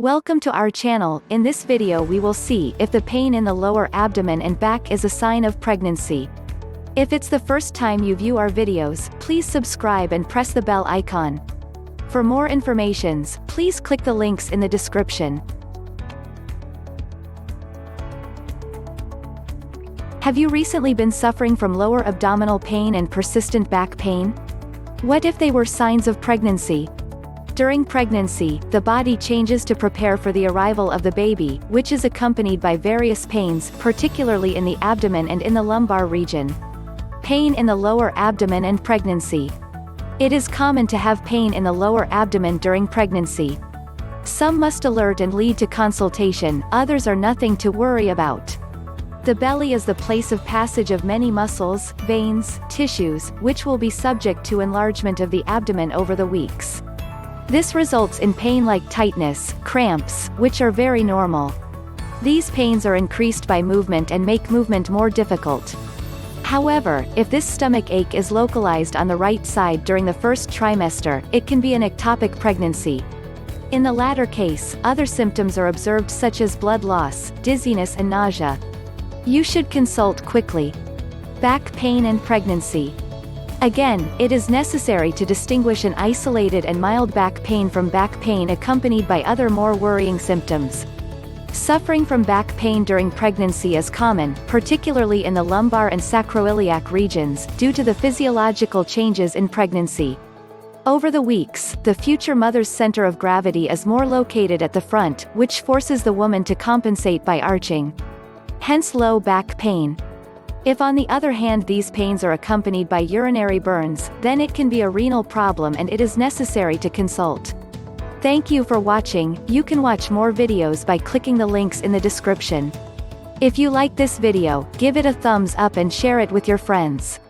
Welcome to our channel. In this video we will see if the pain in the lower abdomen and back is a sign of pregnancy. If it's the first time you view our videos, please subscribe and press the bell icon. For more informations, please click the links in the description. Have you recently been suffering from lower abdominal pain and persistent back pain? What if they were signs of pregnancy? During pregnancy, the body changes to prepare for the arrival of the baby, which is accompanied by various pains, particularly in the abdomen and in the lumbar region. Pain in the lower abdomen and pregnancy. It is common to have pain in the lower abdomen during pregnancy. Some must alert and lead to consultation, others are nothing to worry about. The belly is the place of passage of many muscles, veins, tissues, which will be subject to enlargement of the abdomen over the weeks. This results in pain like tightness, cramps, which are very normal. These pains are increased by movement and make movement more difficult. However, if this stomach ache is localized on the right side during the first trimester, it can be an ectopic pregnancy. In the latter case, other symptoms are observed such as blood loss, dizziness and nausea. You should consult quickly. Back pain and pregnancy. Again, it is necessary to distinguish an isolated and mild back pain from back pain accompanied by other more worrying symptoms. Suffering from back pain during pregnancy is common, particularly in the lumbar and sacroiliac regions, due to the physiological changes in pregnancy. Over the weeks, the future mother's center of gravity is more located at the front, which forces the woman to compensate by arching. Hence low back pain. If on the other hand these pains are accompanied by urinary burns, then it can be a renal problem and it is necessary to consult. Thank you for watching. You can watch more videos by clicking the links in the description. If you like this video, give it a thumbs up and share it with your friends.